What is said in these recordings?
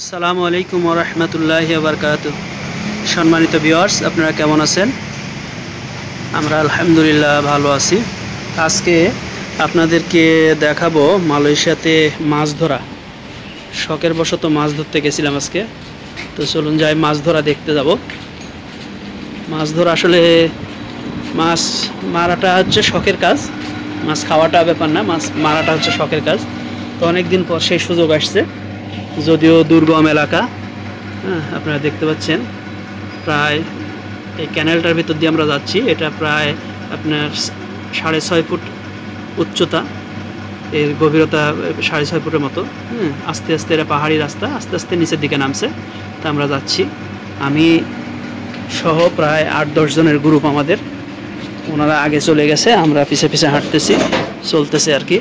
আসসালামু আলাইকুম ওয়া রাহমাতুল্লাহি ওয়া বারাকাতুহু। সম্মানিত ভিউয়ার্স, আপনারা কেমন আছেন? আমরা আলহামদুলিল্লাহ ভালো আছি। আজকে আপনাদেরকে দেখাবো মালয়েশিয়াতে মাছ ধরা। শখের বশত মাছ ধরতে গেছিলাম আজকে। তো চলুন যাই মাছ ধরা দেখতে যাব। মাছ ধরা আসলে মাছ মারাটা হচ্ছে শখের কাজ। মাছ খাওয়াটা ব্যাপার না, মাছ মারাটা হচ্ছে শখের কাজ। তো অনেক দিন পর সেই সুযোগ আসছে, যদিও দুর্গম এলাকা। হ্যাঁ, আপনারা দেখতে পাচ্ছেন প্রায় এই ক্যানেলটার ভিতর দিয়ে আমরা যাচ্ছি। এটা প্রায় আপনার 6.5 ফুট উচ্চতা, এর গভীরতা 6.5 ফুটের মতো। আস্তে আস্তে এটা পাহাড়ি রাস্তা, আস্তে আস্তে নিচের দিকে নামছে। তা আমরা যাচ্ছি, আমি সহ প্রায় 8-10 জনের গ্রুপ আমাদের। ওনারা আগে চলে গেছে, আমরা পিছে পিছে হাঁটতেছি, চলতেছে আর কি।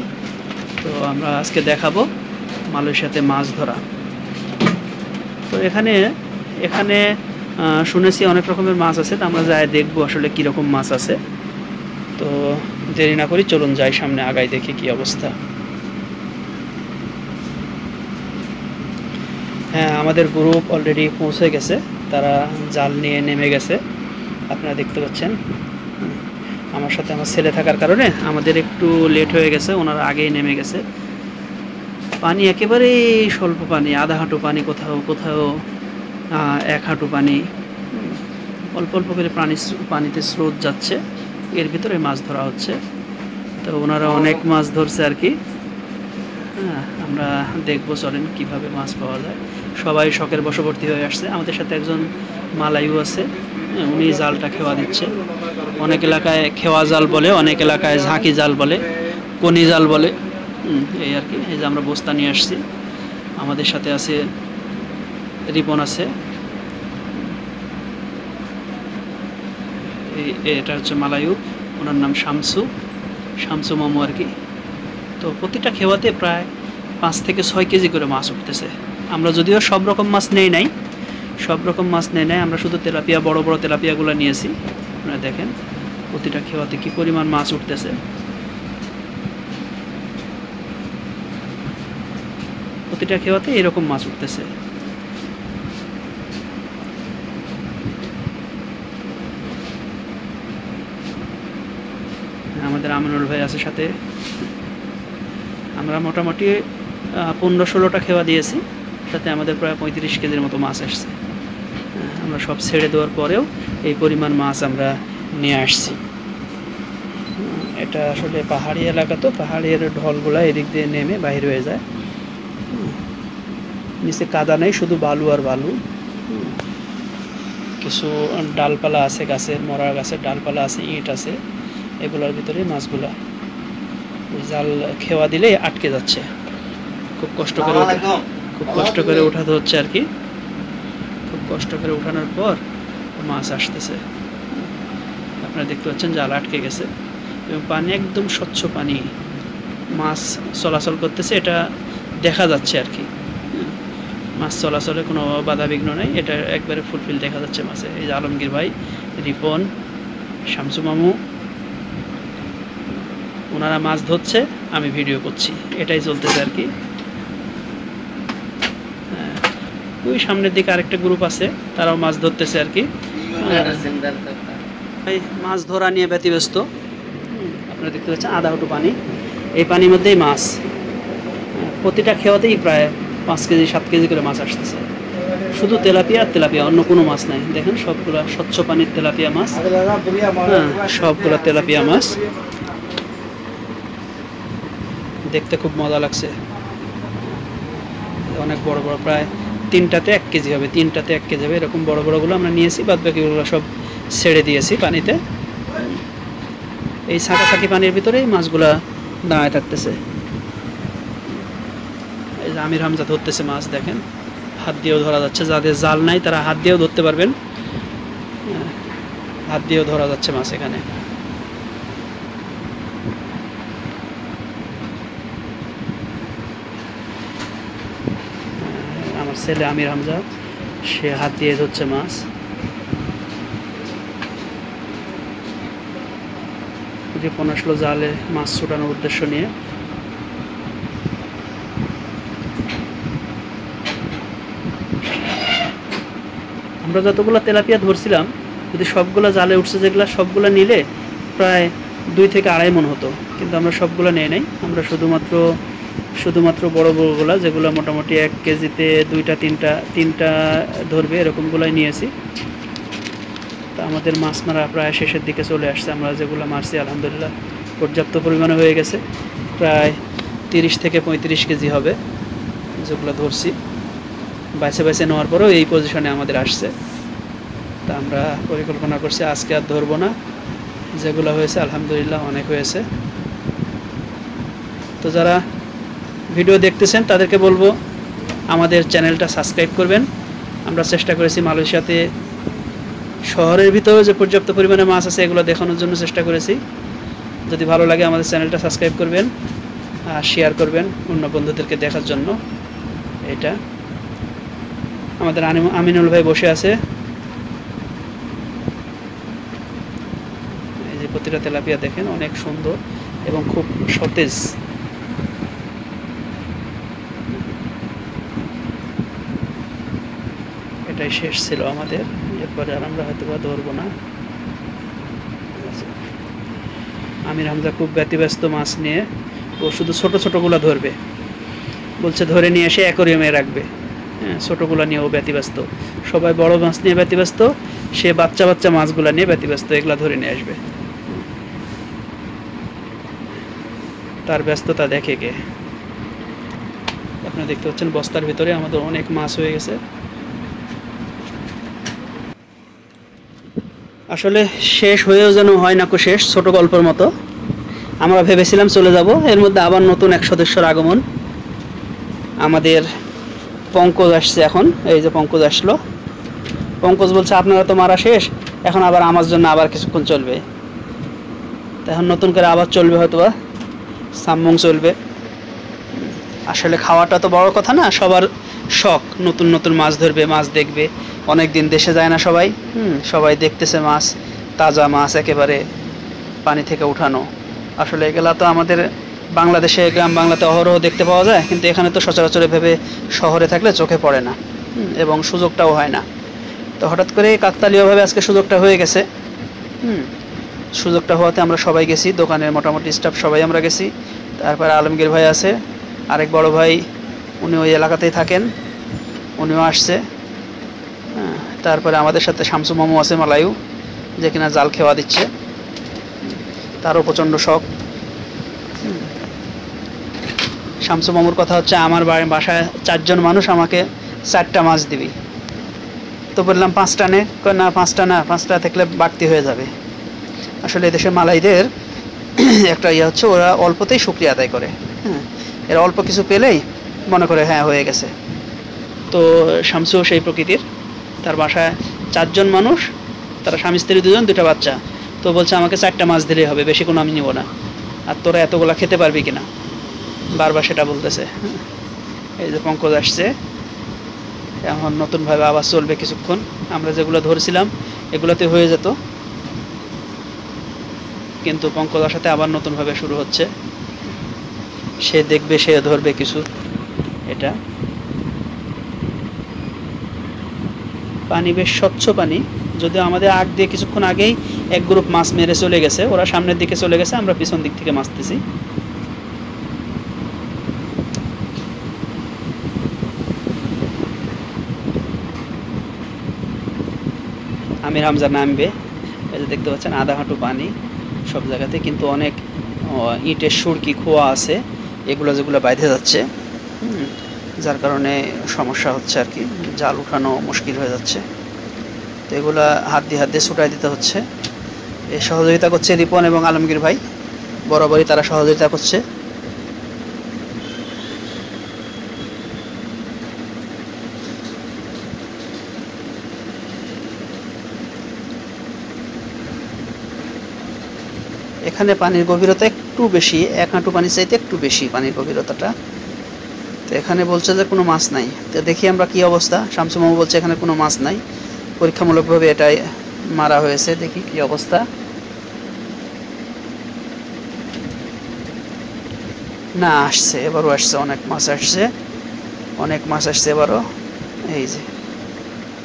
তো আমরা আজকে দেখাবো মালয়েশিয়াতে মাছ ধরা। তো এখানে এখানে শুনেছি অনেক রকমের মাছ আছে, তো আমরা যাই দেখবো আসলে কীরকম মাছ আছে। তো দেরি না করি, চলুন যাই সামনে আগাই, দেখি কি অবস্থা। হ্যাঁ, আমাদের গ্রুপ অলরেডি পৌঁছে গেছে, তারা জাল নিয়ে নেমে গেছে, আপনারা দেখতে পাচ্ছেন। আমার সাথে আমার ছেলে থাকার কারণে আমাদের একটু লেট হয়ে গেছে, ওনারা আগেই নেমে গেছে। পানি একেবারেই স্বল্প পানি, আধা হাঁটু পানি, কোথাও কোথাও 1 হাঁটু পানি। অল্প অল্প করে পানিতে স্রোত যাচ্ছে, এর ভিতরে মাছ ধরা হচ্ছে। তো ওনারা অনেক মাছ ধরছে আর কি। হ্যাঁ, আমরা দেখবো, চলেন কিভাবে মাছ পাওয়া যায়। সবাই শখের বশবর্তী হয়ে আসছে। আমাদের সাথে একজন মালাইও আছে, উনি জালটা খেওয়া দিচ্ছে। অনেক এলাকায় খেওয়া জাল বলে, অনেক এলাকায় ঝাঁকি জাল বলে, কনি জাল বলে। এই আর কি। এই যে আমরা বস্তা নিয়ে আসছি, আমাদের সাথে আছে রিপন আছে, এটা হচ্ছে মালায়ু, ওনার নাম শামসু মামু আর কি। তো প্রতিটা খেওয়াতে প্রায় 5 থেকে 6 কেজি করে মাছ উঠতেছে। আমরা যদিও সব রকম মাছ নেই নাই, আমরা শুধু তেলাপিয়া, বড় বড় তেলাপিয়াগুলো নিয়েছি। আপনারা দেখেন প্রতিটা খেওয়াতে কি পরিমাণ মাছ উঠতেছে। প্রতিটা খেওয়াতে এরকম মাছ উঠতেছে। আমাদের আমিনুল ভাই আছে সাথে। আমরা মোটামুটি 15-16টা খেওয়া দিয়েছি, তাতে আমাদের প্রায় 35 কেজির মতো মাছ আসছে। আমরা সব ছেড়ে দেওয়ার পরেও এই পরিমাণ মাছ আমরা নিয়ে আসছি। এটা আসলে পাহাড়ি এলাকা, তো পাহাড়ের ঢলগুলা এদিক দিয়ে নেমে বাহির হয়ে যায়। নিচে কাদা নেই, শুধু বালু আর বালু। কিছু ডালপালা আছে, গাছের মরা গাছের ডালপালা আছে, ইট আছে, এগুলোর ভিতরে মাছগুলা জাল খেওয়া দিলেই আটকে যাচ্ছে। খুব কষ্ট করে উঠাতে হচ্ছে আর কি। খুব কষ্ট করে উঠানোর পর মাছ আসতেছে। আপনারা দেখতে পাচ্ছেন জাল আটকে গেছে, এবং পানি একদম স্বচ্ছ পানি, মাছ চলাচল করতেছে, এটা দেখা যাচ্ছে আর কি। মাছ চলাচলে কোনো বাধা বিঘ্ন নেই, এটা একবারে ফুলফিল দেখা যাচ্ছে মাছে। এই যে আলমগীর ভাই, রিপন, শামসু মামু, ওনারা মাছ ধরছে, আমি ভিডিও করছি, এটাই চলতেছে আর কি। ওই সামনের দিকে আরেকটা গ্রুপ আছে, তারাও মাছ ধরতেছে আর কি। মাছ ধরা নিয়ে ব্যতিব্যস্ত। আপনারা দেখতে পাচ্ছেন আধা হাঁটু পানি, এই পানির মধ্যেই মাছ। প্রতিটা খেওয়াতেই প্রায় 5 কেজি 7 কেজি করে মাছ আসতেছে। শুধু তেলাপিয়া আর তেলাপিয়া, অন্য কোনো মাছ নাই। দেখেন সবগুলা স্বচ্ছ পানির তেলাপিয়া মাছ। হ্যাঁ, সবগুলা তেলাপিয়া মাছ, দেখতে খুব মজা লাগছে। অনেক বড় বড়, প্রায় 3টাতে 1 কেজি হবে, 3টাতে 1 কেজি হবে, এরকম বড় বড়গুলো আমরা নিয়েছি, বাদ বাকিগুলো সব ছেড়ে দিয়েছি পানিতে। এই ছাঁকাছাঁকি পানির ভিতরেই মাছগুলা দাঁড়ায় থাকতেছে। এই যে আমির হামজা ধরতেছে মাছ, দেখেন হাত দিয়েও ধরা যাচ্ছে, যাদের জাল নাই তারা হাত দিয়েও ধরতে পারবেন। হাত দিয়েও ধরা যাচ্ছে মাছ এখানে। আমার ছেলে আমির হামজা, সে হাত দিয়ে ধরছে মাছ। রিপন আসলো জালে মাছ ছুটানোর উদ্দেশ্য নিয়ে। আমরা যতগুলো তেলাপিয়া ধরছিলাম যদি সবগুলো জালে উঠছে যেগুলো সবগুলো নিলে প্রায় 2 থেকে 2.5 মণ হতো, কিন্তু আমরা সবগুলো নিয়ে নাই। আমরা শুধুমাত্র বড় বড়গুলো যেগুলো মোটামুটি 1 কেজিতে 2টা 3টা ধরবে এরকমগুলোই নিয়েছি। তো আমাদের মাছ মারা প্রায় শেষের দিকে চলে আসছে। আমরা যেগুলো মারছি আলহামদুলিল্লাহ পর্যাপ্ত পরিমাণে হয়ে গেছে, প্রায় 30 থেকে 35 কেজি হবে যেগুলো ধরছি। বাইছে নেওয়ার পরেও এই পজিশনে আমাদের আসছে। তা আমরা পরিকল্পনা করছি আজকে আর ধরবো না, যেগুলো হয়েছে আলহামদুলিল্লাহ অনেক হয়েছে। তো যারা ভিডিও দেখতেছেন তাদেরকে বলবো আমাদের চ্যানেলটা সাবস্ক্রাইব করবেন। আমরা চেষ্টা করেছি মালয়েশিয়াতে শহরের ভিতরে যে পর্যাপ্ত পরিমাণে মাছ আছে এগুলো দেখানোর জন্য চেষ্টা করেছি। যদি ভালো লাগে আমাদের চ্যানেলটা সাবস্ক্রাইব করবেন আর শেয়ার করবেন অন্য বন্ধুদেরকে দেখার জন্য। এটা আমাদের আমিনুল ভাই বসে আছে। এই যে প্রতিটা তেলাপিয়া দেখেন অনেক সুন্দর এবং খুব সতেজ। এটাই শেষ ছিল আমাদের, এরপরে আর আমরা হয়তো বা ধরবো না। আমির হামজা খুব ব্যতিব্যস্ত মাছ নিয়ে, ও শুধু ছোট ছোটগুলো ধরবে, বলছে ধরে নিয়ে এসে অ্যাকোরিয়ামে রাখবে। হ্যাঁ, ছোটোগুলো নিয়ে ও ব্যতিব্যস্ত। সবাই বড় মাছ নিয়ে ব্যতিব্যস্ত, সে বাচ্চা মাছগুলো নিয়ে ব্যতিব্যস্ত, এগুলা ধরে নিয়ে আসবে। তার ব্যস্ততা দেখে কে। আপনারা দেখতে পাচ্ছেন বস্তার ভিতরে আমাদের অনেক মাছ হয়ে গেছে। আসলে শেষ হয়েও যেন হয় না কো শেষ, ছোট গল্পের মতো। আমরা ভেবেছিলাম চলে যাব, এর মধ্যে আবার নতুন এক সদস্যর আগমন। আমাদের পঙ্কজ আসছে এখন, এই যে পঙ্কজ আসলো। পঙ্কজ বলছে আপনারা তো মারা শেষ, এখন আবার আমার জন্য আবার কিছুক্ষণ চলবে। এখন নতুন করে আবার চলবে, হয়তো বা সামমং চলবে। আসলে খাওয়াটা তো বড় কথা না, সবার শখ নতুন নতুন মাছ ধরবে, মাছ দেখবে। অনেক দিন দেশে যায় না সবাই, সবাই দেখতেছে মাছ, তাজা মাছ একেবারে পানি থেকে উঠানো। আসলে এগুলা তো আমাদের বাংলাদেশে গ্রাম বাংলাতে অহরহ দেখতে পাওয়া যায়, কিন্তু এখানে তো সচরাচর ভেবে শহরে থাকলে চোখে পড়ে না এবং সুযোগটাও হয় না। তো হঠাৎ করে কাকতালীয়ভাবে আজকে সুযোগটা হয়ে গেছে। সুযোগটা হওয়াতে আমরা সবাই গেছি, দোকানের মোটামুটি স্টাফ সবাই আমরা গেছি। তারপরে আলমগীর ভাই আছে, আরেক বড় ভাই, উনি ওই এলাকাতেই থাকেন, উনিও আসছে। তারপরে আমাদের সাথে শামসু মামু আছে মালায়ু, যে কিনা জাল খেওয়া দিচ্ছে, তারও প্রচণ্ড শখ। শামসু মামুর কথা হচ্ছে আমার বাসায় 4 জন মানুষ, আমাকে 4টা মাছ দিবি। তো বললাম 5টা নে, না 5টা না, 5টা থাকলে বাড়তি হয়ে যাবে। আসলে এদেশের মালাইদের একটা ইয়ে হচ্ছে, ওরা অল্পতেই শুকরিয়া আদায় করে। এরা অল্প কিছু পেলেই মনে করে হ্যাঁ হয়ে গেছে। তো শামসুও সেই প্রকৃতির, তার বাসায় 4 জন মানুষ, তারা স্বামী স্ত্রী 2 জন, 2টা বাচ্চা। তো বলছে আমাকে 4টা মাছ দিলেই হবে, বেশি কোনো আমি নিব না। আর তোরা এতগুলা খেতে পারবি কিনা, বারবার সেটা বলতেছে। এই যে পঙ্কজ আসছে, এখন নতুনভাবে আবার চলবে কিছুক্ষণ। আমরা যেগুলো ধরছিলাম এগুলোতে হয়ে যেত, কিন্তু পঙ্কজের সাথে আবার নতুনভাবে শুরু হচ্ছে। সে দেখবে, সে ধরবে কিছু। এটা পানি বেশ স্বচ্ছ পানি, যদিও আমাদের আগ দিয়ে কিছুক্ষণ আগেই এক গ্রুপ মাছ মেরে চলে গেছে, ওরা সামনের দিকে চলে গেছে, আমরা পিছন দিক থেকে মাছতেছি। আমির হামজা নামবে, এই যে দেখতে পাচ্ছেন আধা হাঁটু পানি সব জায়গাতে, কিন্তু অনেক ইটের সুরকি খোয়া আছে, এগুলো যেগুলো বাইধে যাচ্ছে, যার কারণে সমস্যা হচ্ছে আর কি, জাল উঠানো মুশকিল হয়ে যাচ্ছে। তো এগুলো হাত দিয়ে ছুটাই দিতে হচ্ছে। এই সহযোগিতা করছে রিপন এবং আলমগীর ভাই, বরাবরই তারা সহযোগিতা করছে। এখানে পানির গভীরতা একটু বেশি, 1 হাঁটু পানি চাইতে একটু বেশি পানির গভীরতাটা। তো এখানে বলছে যে কোনো মাছ নাই। তো দেখি আমরা কি অবস্থা। শামসু মামু বলছে এখানে কোনো মাছ নাই, পরীক্ষামূলকভাবে এটাই মারা হয়েছে, দেখি কি অবস্থা। না, আসছে, এবারও আসছে, অনেক মাছ আসছে, অনেক মাছ আসছে এবারও। এই যে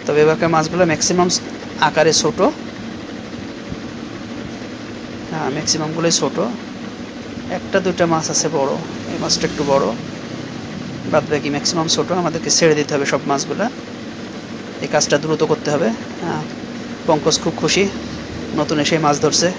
তবে এবারকার মাছগুলো ম্যাক্সিমাম আকারে ছোট, হ্যাঁ ম্যাক্সিমামগুলোই ছোট, একটা দুইটা মাছ আছে বড়, এই মাছটা একটু বড়, বাদ বাকি ম্যাক্সিমাম ছোট। আমাদেরকে ছেড়ে দিতে হবে সব মাছগুলো, এই কাজটা দ্রুত করতে হবে। হ্যাঁ, পঙ্কজ খুব খুশি, নতুন এসে মাছ ধরছে।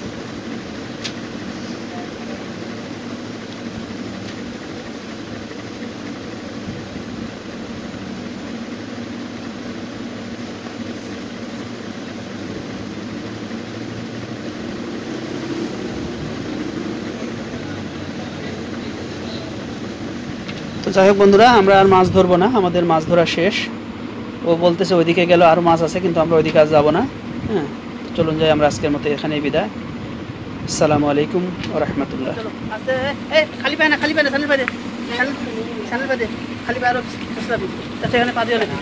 তো যাই হোক বন্ধুরা, আমরা আর মাছ ধরবো না, আমাদের মাছ ধরা শেষ। ও বলতেছে ওইদিকে গেল আরও মাছ আছে, কিন্তু আমরা ওইদিকে আজ যাবো না। হ্যাঁ, চলুন যাই আমরা আজকের মতো এখানেই বিদায়। আসসালামু আলাইকুম ওয়া রাহমাতুল্লাহ। খালি পায় না, খালি পায় না, খালি পায় না, খালি পায় না, খালি পায় না,